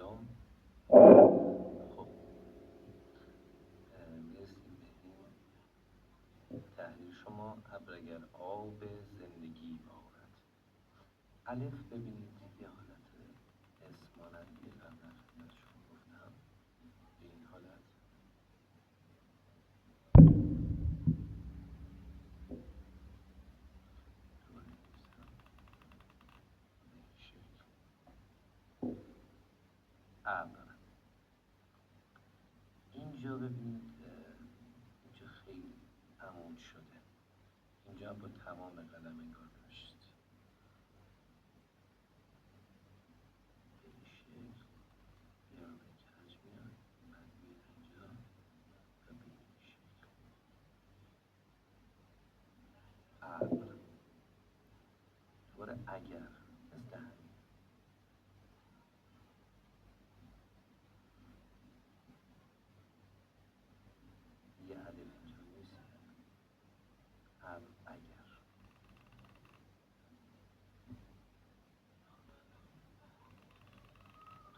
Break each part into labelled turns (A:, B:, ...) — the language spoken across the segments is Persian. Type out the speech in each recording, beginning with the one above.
A: سلام. خب میرسیم به این تحریر شما. ابر اگر آب زندگی بارد. الف ببینید یه حالت اسم مانندی قبلا خدمتشون گفتم. به این حالت دوباره می‌نویسم به این شکل. ابر. اینجا ببینید اینجا خیلی عمود شده. اینجا با تمام قلم انگار نوشت. به این شکل یا به کج میاد، بعد میاد اینجا و به این شکل. ابر. دوباره اگر، مثل همین. یه الف اینجا می‌نویسیم. ابر اگر.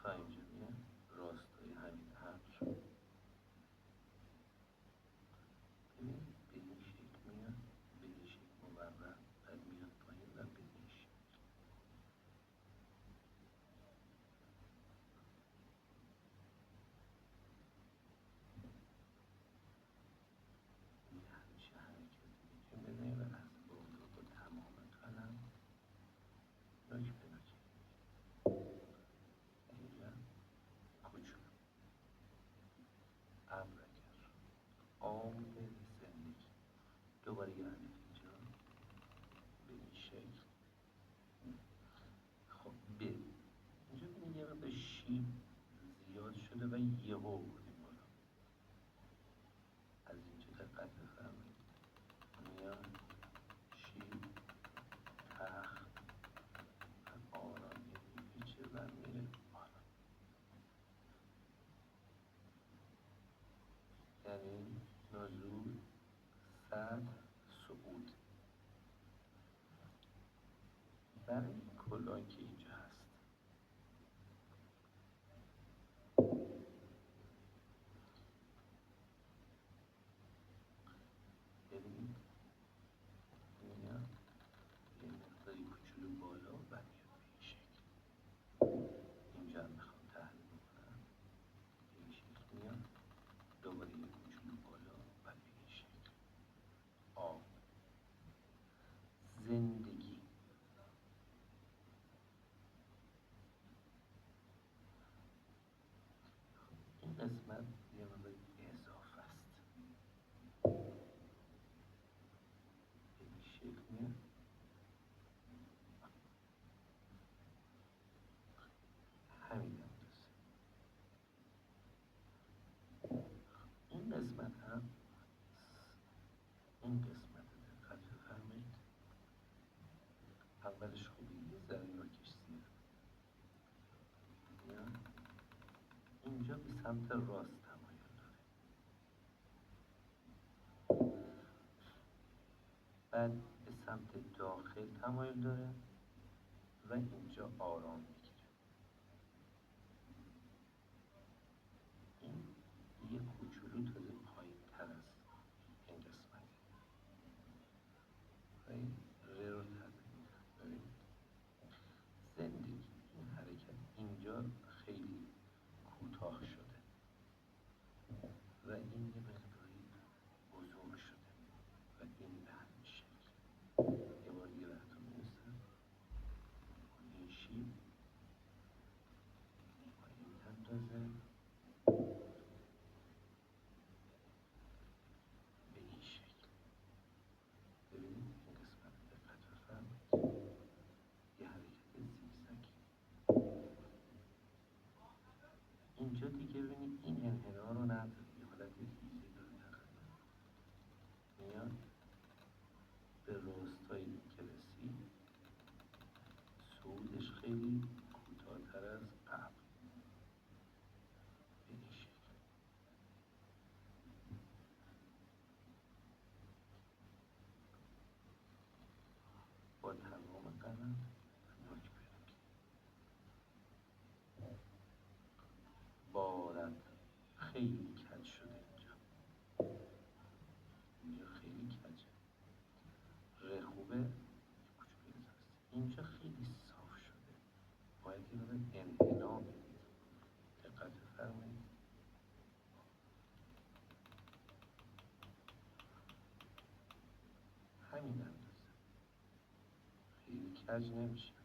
A: تا اینجا میاد راستای همین ابر. ببینید به این شکل میاد، به این شکل مورب، بعد میاد پایین و به این شکل. این همیشه حرکت میتونیم بزنیم و از بالا با تمام قلم نوک به نوک. اینجا کوچولو. ابر اگر آب زندگی. دوباره یه الف اینجا به این شکل. خب ب. اینجا ببینید یه مقدار شیب زیاد شده و یهو آوردیم بالا. از اینجا دقت بفرمایید. میاد شیب تخت و آرام میپیچه و میره بالا. یعنی نزول، سطح، صعود. برای کلاه که اینجا هست ببینید میاد یه مقداری کوچولو بالا و میاد به این شکل. اینجا هم میخوام تحلیل بکنم. به این شکل میاد، دوباره یه کوچولو بالا و به این شکل. آب زندگی. این قسمت یه مقدار اضافه است. به این شکل میاد، همین هم درسته. این قسمت هم این قسمت رو دقت بفرمایید. اولش خوبی یه ذره نوکش زیاد میاد، اینجا به سمت راست تمایل داره، بعد به سمت داخل تمایل داره و اینجا آرام میگیره. این یه کوچولو تازه پایین تر از این قسمت و این ره رو تغییر میدن. ببینید زندگی، این حرکت اینجا خیلی کوتاه شده و این یه مقداری بزرگ شده و این به همین شکل. یه بار دیگه براتون میرسم. این شیب خیلی کج شده اینجا. اینجا خیلی کجه. ر خوبه، یه کوچولو اضافه. اینجا خیلی صاف شده، باید یه مقدار انحنا بدید. دقت بفرمایید. همین اندازه، خیلی کج نمیشه.